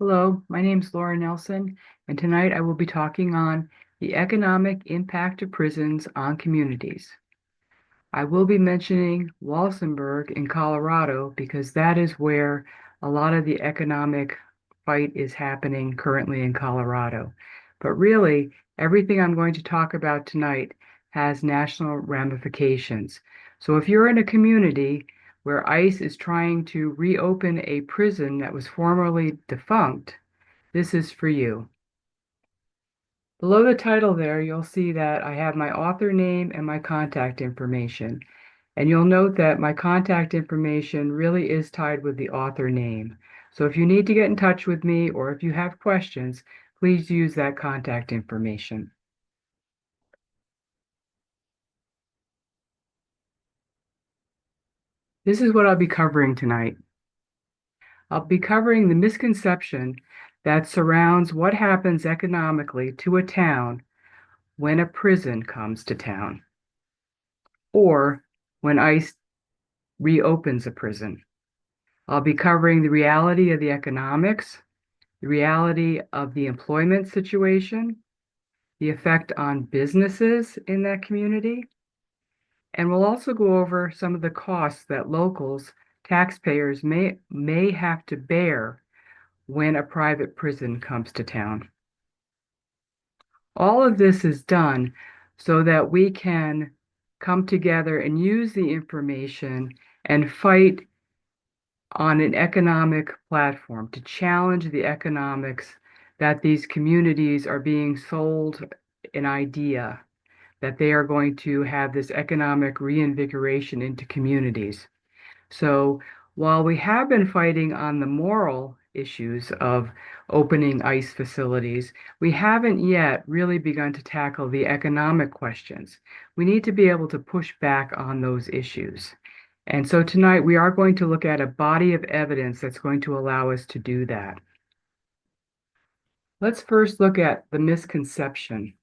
Hello, my name is Laura Nelson, and tonight I will be talking on the economic impact of prisons on communities. I will be mentioning Walsenburg in Colorado because that is where a lot of the economic fight is happening currently in Colorado. But really, everything I'm going to talk about tonight has national ramifications. So if you're in a community where ICE is trying to reopen a prison that was formerly defunct, this is for you. Below the title there, you'll see that I have my author name and my contact information. And you'll note that my contact information really is tied with the author name. So if you need to get in touch with me or if you have questions, please use that contact information. This is what I'll be covering tonight. I'll be covering the misconception that surrounds what happens economically to a town when a prison comes to town or when ICE reopens a prison. I'll be covering the reality of the economics, the reality of the employment situation, the effect on businesses in that community, and we'll also go over some of the costs that locals, taxpayers may have to bear when a private prison comes to town. All of this is done so that we can come together and use the information and fight on an economic platform to challenge the economics that these communities are being sold an idea that they are going to have this economic reinvigoration into communities. So while we have been fighting on the moral issues of opening ICE facilities, we haven't yet really begun to tackle the economic questions. We need to be able to push back on those issues. And so tonight we are going to look at a body of evidence that's going to allow us to do that. Let's first look at the misconception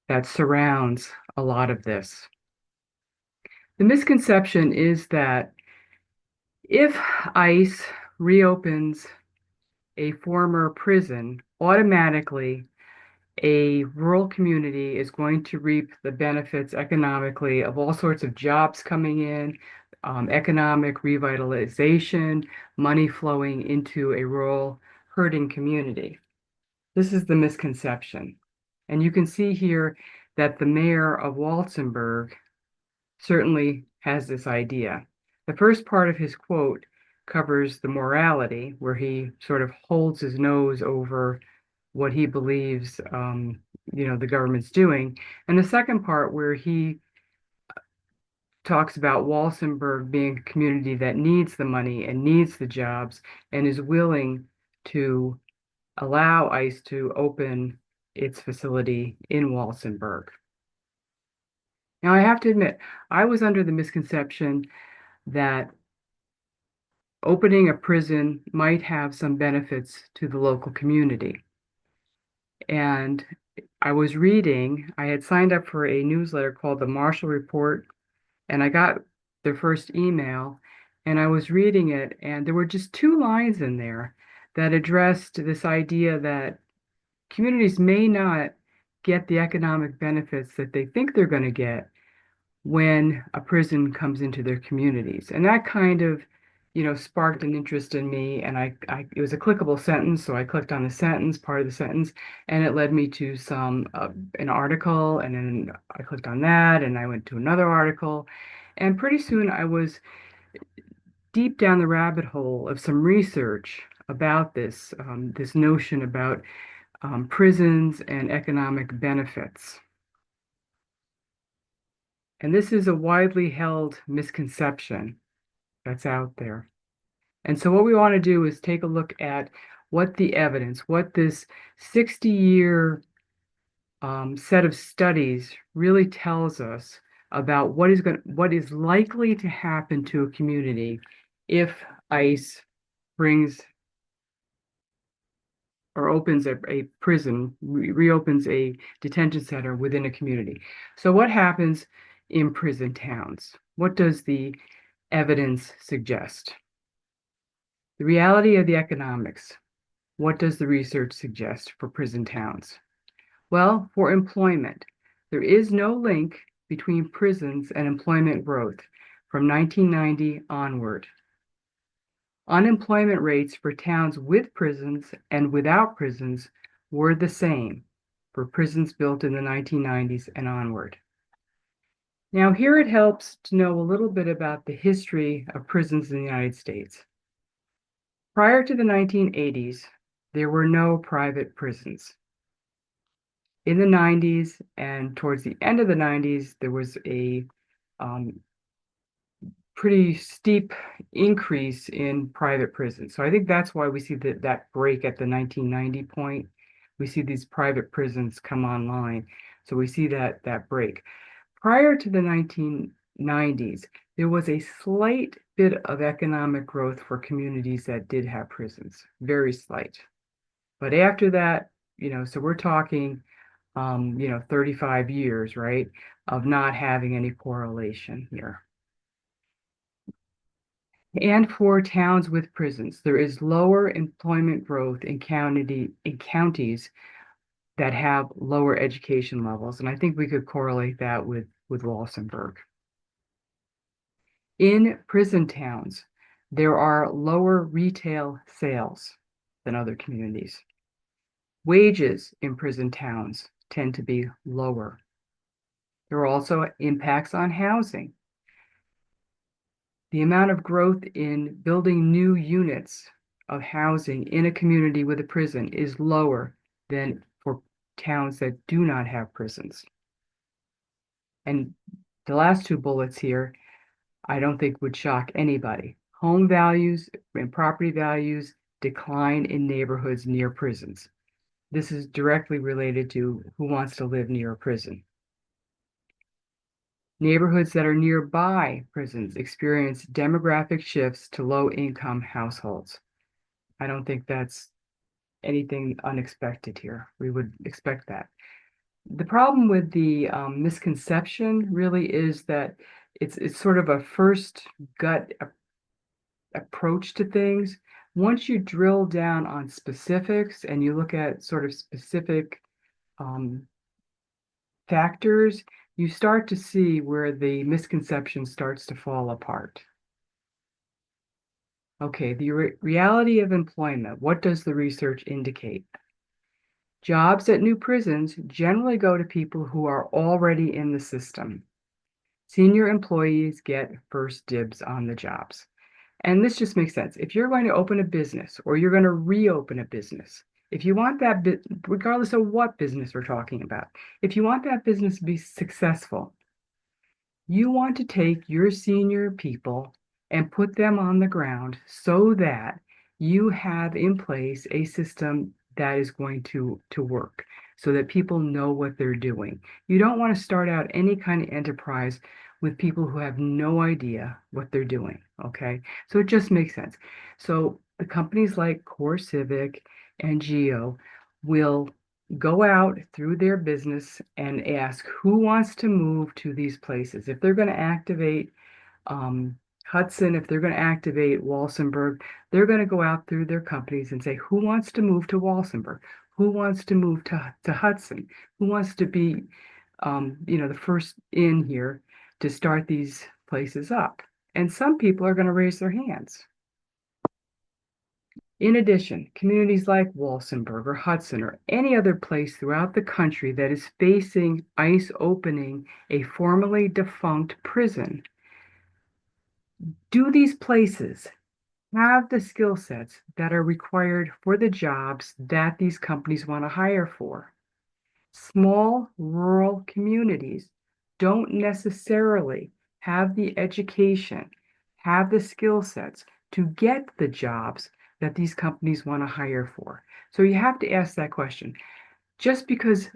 that surrounds a lot of this. The misconception is that if ICE reopens a former prison, automatically a rural community is going to reap the benefits economically of all sorts of jobs coming in, economic revitalization, money flowing into a rural hurting community. This is the misconception. And you can see here that the mayor of Walsenburg certainly has this idea. The first part of his quote covers the morality, where he sort of holds his nose over what he believes, the government's doing. And the second part, where he talks about Walsenburg being a community that needs the money and needs the jobs and is willing to allow ICE to open its facility in Walsenburg. Now, I have to admit, I was under the misconception that opening a prison might have some benefits to the local community. And I had signed up for a newsletter called the Marshall Report, and I got their first email, and I was reading it, and there were just two lines in there that addressed this idea that communities may not get the economic benefits that they think they're going to get when a prison comes into their communities. And that kind of, sparked an interest in me. And it was a clickable sentence. So I clicked on the sentence, part of the sentence, and it led me to an article. And then I clicked on that and I went to another article. And pretty soon I was deep down the rabbit hole of some research about this notion about prisons and economic benefits. And this is a widely held misconception that's out there. And so what we want to do is take a look at what the evidence, what this 60-year set of studies really tells us about what is likely to happen to a community if ICE brings or opens a prison, reopens a detention center within a community. So what happens in prison towns? What does the evidence suggest? The reality of the economics. What does the research suggest for prison towns? Well, for employment, there is no link between prisons and employment growth from 1990 onward. Unemployment rates for towns with prisons and without prisons were the same for prisons built in the 1990s and onward. Now, here it helps to know a little bit about the history of prisons in the United States. Prior to the 1980s, there were no private prisons. In the 90s and towards the end of the 90s, there was a pretty steep increase in private prisons. So I think that's why we see that break at the 1990 point. We see these private prisons come online. So we see that break. Prior to the 1990s, there was a slight bit of economic growth for communities that did have prisons, very slight. But after that, so we're talking, 35 years, right, of not having any correlation here. And for towns with prisons, there is lower employment growth in counties that have lower education levels. And I think we could correlate that with Walsenburg. In prison towns, there are lower retail sales than other communities. Wages in prison towns tend to be lower. There are also impacts on housing. The amount of growth in building new units of housing in a community with a prison is lower than for towns that do not have prisons. And the last two bullets here, I don't think would shock anybody. Home values and property values decline in neighborhoods near prisons. This is directly related to who wants to live near a prison. Neighborhoods that are nearby prisons experience demographic shifts to low-income households. I don't think that's anything unexpected here. We would expect that. The problem with the misconception really is that it's sort of a first gut approach to things. Once you drill down on specifics and you look at sort of specific factors, you start to see where the misconception starts to fall apart. Okay, the reality of employment. What does the research indicate? Jobs at new prisons generally go to people who are already in the system. Senior employees get first dibs on the jobs. And this just makes sense. If you're going to open a business or you're going to reopen a business, if you want that, regardless of what business we're talking about, if you want that business to be successful, you want to take your senior people and put them on the ground so that you have in place a system that is going to work, so that people know what they're doing. You don't want to start out any kind of enterprise with people who have no idea what they're doing, okay? So it just makes sense. So the companies like Core Civic and Geo will go out through their business and ask who wants to move to these places. If they're going to activate Hudson, if they're going to activate Walsenburg, they're going to go out through their companies and say, who wants to move to Walsenburg? Who wants to move to Hudson? Who wants to be, the first in here to start these places up? And some people are going to raise their hands. In addition, communities like Walsenburg or Hudson or any other place throughout the country that is facing ICE opening a formerly defunct prison, do these places have the skill sets that are required for the jobs that these companies want to hire for? Small rural communities don't necessarily have the education, have the skill sets to get the jobs that these companies want to hire for. So you have to ask that question. Just because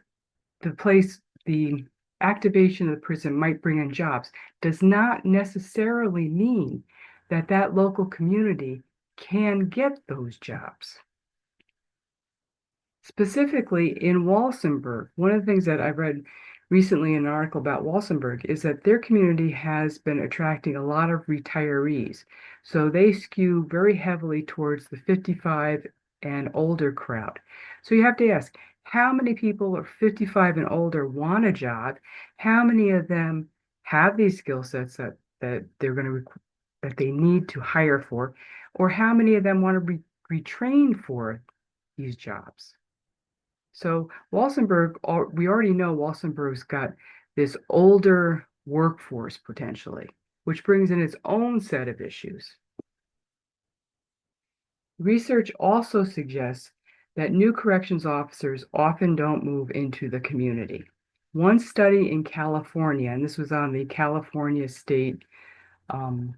the activation of the prison might bring in jobs does not necessarily mean that that local community can get those jobs. Specifically in Walsenburg, one of the things that I read recently in an article about Walsenburg is that their community has been attracting a lot of retirees. So they skew very heavily towards the 55 and older crowd. So you have to ask, how many people are 55 and older want a job? How many of them have these skill sets that they're going to that they need to hire for, or how many of them want to retrain for these jobs? So Walsenburg, we already know Walsenburg's got this older workforce potentially, which brings in its own set of issues. Research also suggests that new corrections officers often don't move into the community. One study in California, and this was on the California State um,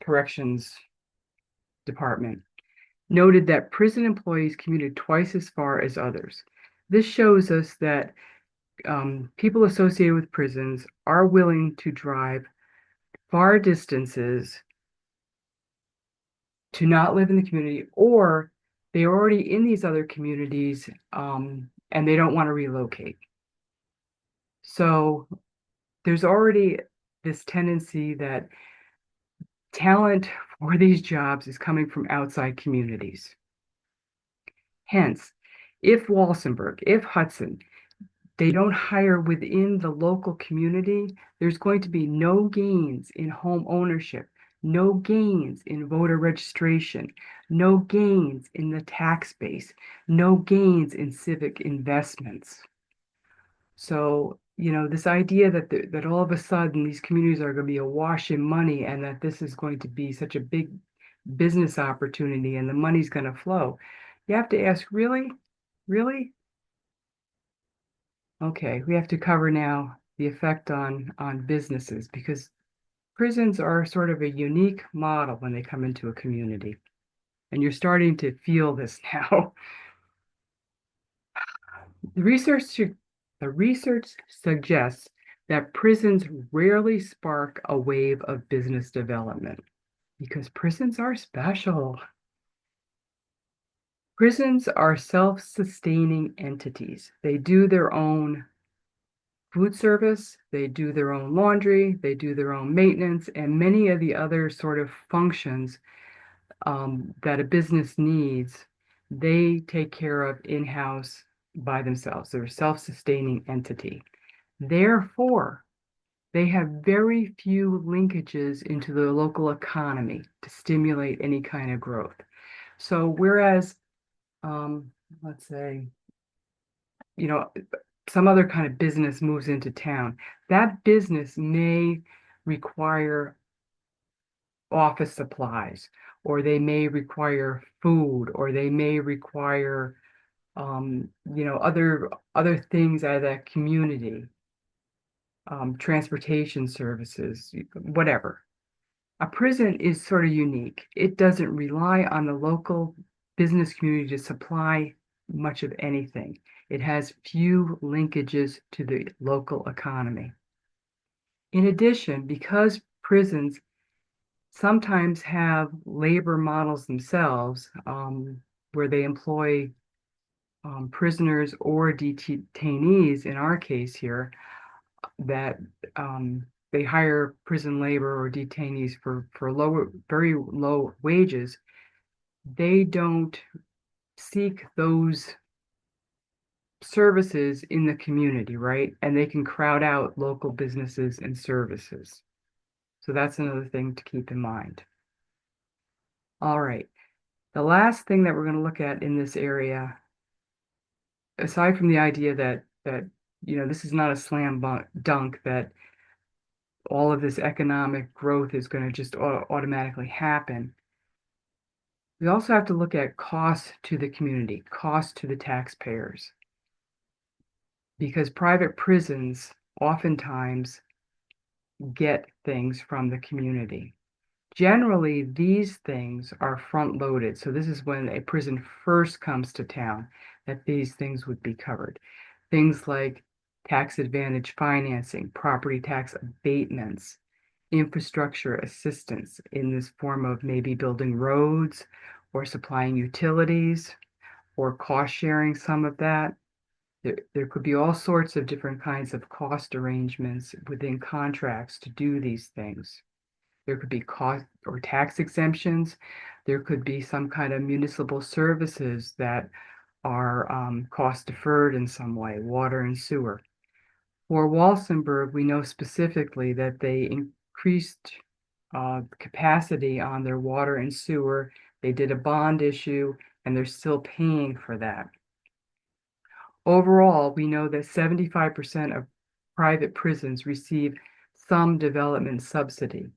Corrections Department, noted that prison employees commuted twice as far as others. This shows us that people associated with prisons are willing to drive far distances to not live in the community, or they're already in these other communities and they don't want to relocate. So there's already this tendency that talent for these jobs is coming from outside communities. Hence, if Walsenburg, if Hudson, they don't hire within the local community, there's going to be no gains in home ownership, no gains in voter registration, no gains in the tax base, no gains in civic investments. So, this idea that all of a sudden these communities are going to be awash in money and that this is going to be such a big business opportunity and the money's going to flow, you have to ask, really? Really? Okay, we have to cover now the effect on businesses because prisons are sort of a unique model when they come into a community. And you're starting to feel this now. The research the research suggests that prisons rarely spark a wave of business development because prisons are special. Prisons are self-sustaining entities. They do their own food service, they do their own laundry, they do their own maintenance, and many of the other sort of functions that a business needs, they take care of in-house by themselves. They're a self-sustaining entity. Therefore, they have very few linkages into the local economy to stimulate any kind of growth. So whereas, let's say, you know, some other kind of business moves into town, that business may require office supplies, or they may require food, or they may require, other things out of that community, transportation services, whatever. A prison is sort of unique. It doesn't rely on the local business community to supply much of anything. It has few linkages to the local economy. In addition, because prisons sometimes have labor models themselves, where they employ prisoners or detainees, in our case here, that they hire prison labor or detainees for very low wages. They don't seek those services in the community, right? And they can crowd out local businesses and services. So that's another thing to keep in mind. All right. The last thing that we're going to look at in this area, aside from the idea that this is not a slam dunk that all of this economic growth is going to just automatically happen. We also have to look at cost to the community, cost to the taxpayers, because private prisons oftentimes get things from the community. Generally, these things are front loaded. So this is when a prison first comes to town that these things would be covered. Things like tax advantage financing, property tax abatements, infrastructure assistance in this form of maybe building roads or supplying utilities or cost sharing some of that. There could be all sorts of different kinds of cost arrangements within contracts to do these things. There could be cost or tax exemptions. There could be some kind of municipal services that are cost deferred in some way, water and sewer. For Walsenburg, we know specifically that they increased capacity on their water and sewer. They did a bond issue, and they're still paying for that. Overall, we know that 75% of private prisons receive some development subsidy.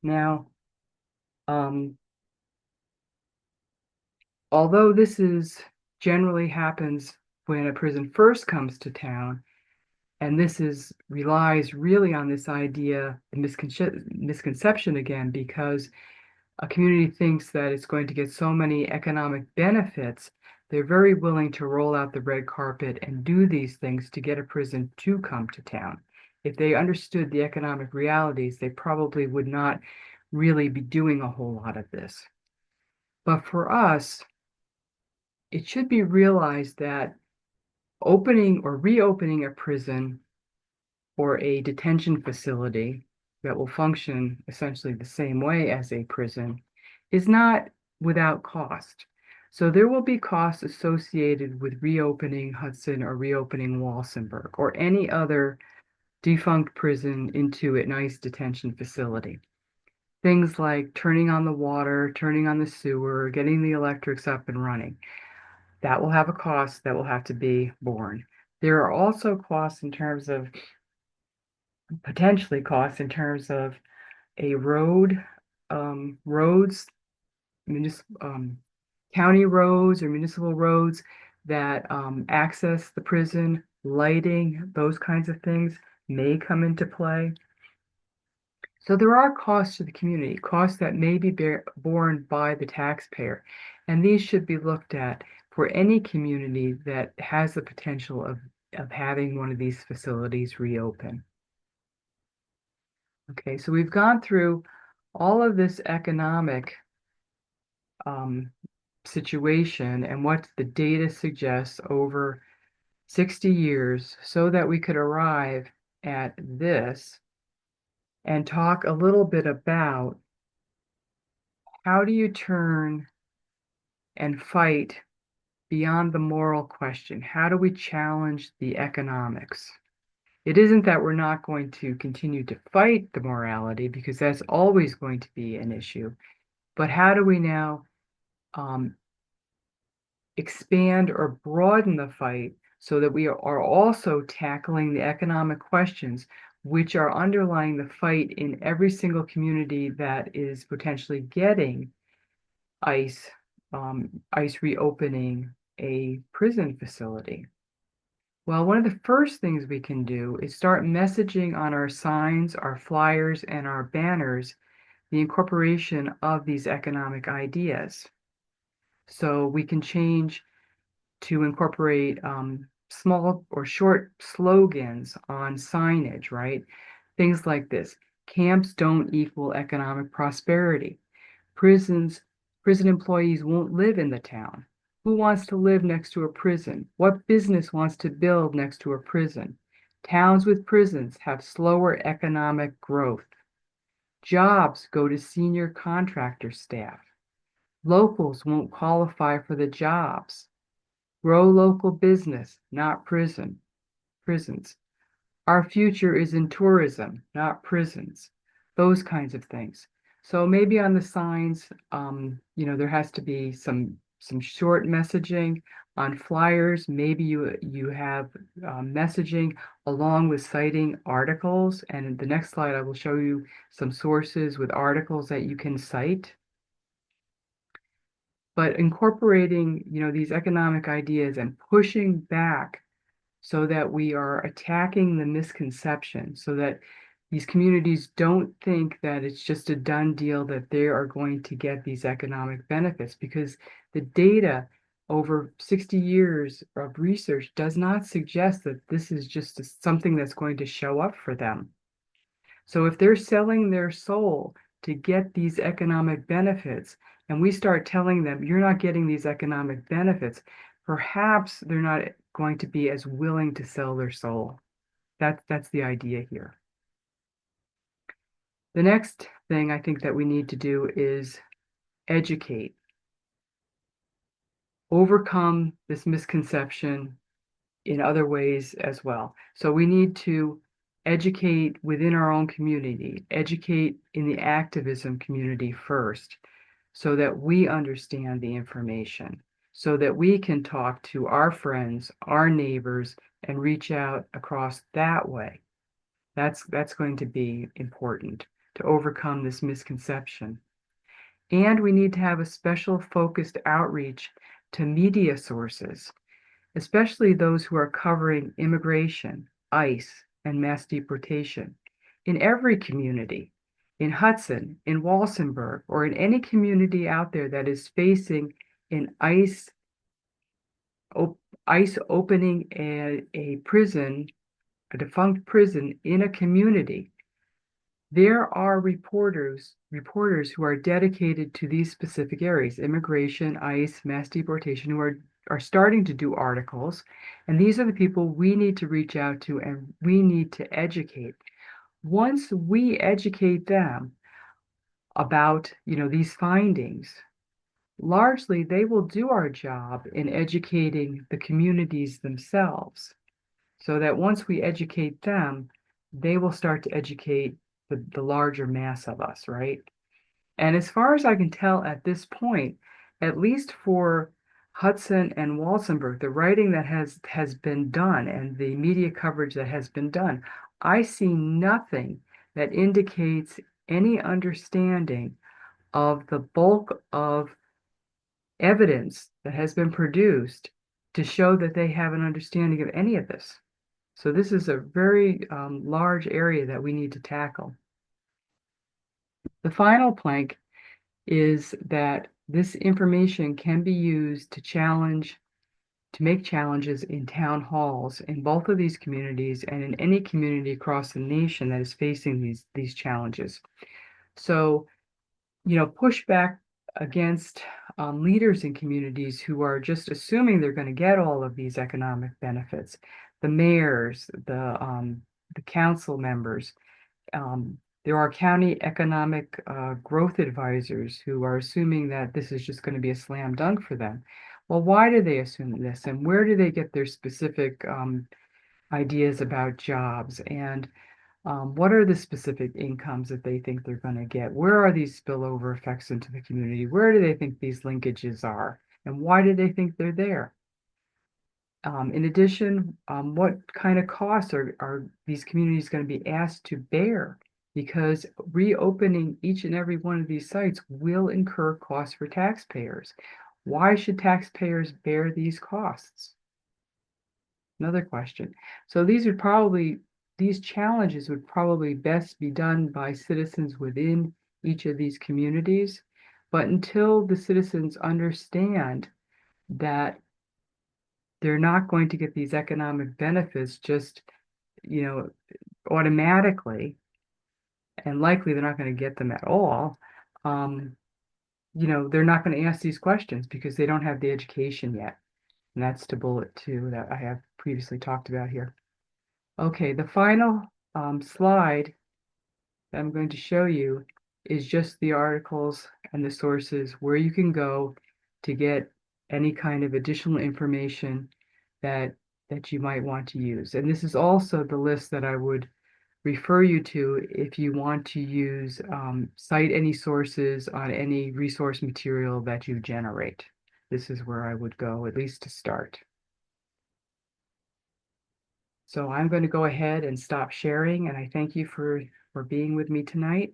Now, although this generally happens when a prison first comes to town, and this relies really on this idea, the misconception again, because a community thinks that it's going to get so many economic benefits, they're very willing to roll out the red carpet and do these things to get a prison to come to town. If they understood the economic realities, they probably would not really be doing a whole lot of this. But for us, it should be realized that opening or reopening a prison or a detention facility that will function essentially the same way as a prison is not without cost. So there will be costs associated with reopening Hudson or reopening Walsenburg or any other defunct prison into a nice detention facility. Things like turning on the water, turning on the sewer, getting the electrics up and running. That will have a cost that will have to be borne. There are also costs in terms of potentially costs in terms of a roads, county roads or municipal roads that access the prison, lighting, those kinds of things may come into play. So there are costs to the community, costs that may be borne by the taxpayer, and these should be looked at for any community that has the potential of having one of these facilities reopen. Okay, so we've gone through all of this economic situation and what the data suggests over 60 years so that we could arrive at this and talk a little bit about how do you turn and fight beyond the moral question? How do we challenge the economics? It isn't that we're not going to continue to fight the morality because that's always going to be an issue, but how do we now expand or broaden the fight so that we are also tackling the economic questions which are underlying the fight in every single community that is potentially getting ICE reopening a prison facility. Well, one of the first things we can do is start messaging on our signs, our flyers, and our banners the incorporation of these economic ideas. So we can change to incorporate small or short slogans on signage, right? Things like this. Camps don't equal economic prosperity. Prison employees won't live in the town. Who wants to live next to a prison? What business wants to build next to a prison? Towns with prisons have slower economic growth. Jobs go to senior contractor staff. Locals won't qualify for the jobs. Grow local business, not prisons. Our future is in tourism, not prisons. Those kinds of things. So maybe on the signs, there has to be some short messaging. On flyers. Maybe you have messaging along with citing articles. And in the next slide, I will show you some sources with articles that you can cite. But incorporating, these economic ideas and pushing back so that we are attacking the misconception, so that these communities don't think that it's just a done deal that they are going to get these economic benefits, because the data over 60 years of research does not suggest that this is just something that's going to show up for them. So if they're selling their soul to get these economic benefits, and we start telling them, you're not getting these economic benefits, perhaps they're not going to be as willing to sell their soul. That's the idea here. The next thing I think that we need to do is educate, overcome this misconception in other ways as well. So we need to educate within our own community, educate in the activism community first, so that we understand the information, so that we can talk to our friends, our neighbors, and reach out across that way. That's going to be important to overcome this misconception. And we need to have a special focused outreach to media sources, especially those who are covering immigration, ICE, and mass deportation in every community, in Hudson, in Walsenburg, or in any community out there that is facing an ICE opening a prison, a defunct prison in a community. There are reporters who are dedicated to these specific areas, immigration, ICE, mass deportation, who are starting to do articles. And these are the people we need to reach out to and we need to educate. Once we educate them about, these findings, largely they will do our job in educating the communities themselves, so that once we educate them, they will start to educate the larger mass of us, right? And as far as I can tell at this point, at least for Hudson and Walsenburg, the writing that has been done and the media coverage that has been done, I see nothing that indicates any understanding of the bulk of evidence that has been produced to show that they have an understanding of any of this. So this is a very large area that we need to tackle. The final plank is that this information can be used to make challenges in town halls in both of these communities and in any community across the nation that is facing these challenges. So, push back against leaders in communities who are just assuming they're going to get all of these economic benefits. The mayors, the council members, there are county economic growth advisors who are assuming that this is just going to be a slam dunk for them. Well, why do they assume this, and where do they get their specific ideas about jobs, and what are the specific incomes that they think they're going to get? Where are these spillover effects into the community? Where do they think these linkages are, and why do they think they're there? In addition, what kind of costs are these communities going to be asked to bear? Because reopening each and every one of these sites will incur costs for taxpayers. Why should taxpayers bear these costs? Another question. So these challenges would probably best be done by citizens within each of these communities. But until the citizens understand that they're not going to get these economic benefits just, you know, automatically, and likely they're not going to get them at all. They're not going to ask these questions because they don't have the education yet. And that's to bullet two that I have previously talked about here. Okay, the final slide that I'm going to show you is just the articles and the sources where you can go to get any kind of additional information that you might want to use. And this is also the list that I would refer you to if you want to use cite any sources on any resource material that you generate. This is where I would go, at least to start. So I'm going to go ahead and stop sharing, and I thank you for being with me tonight.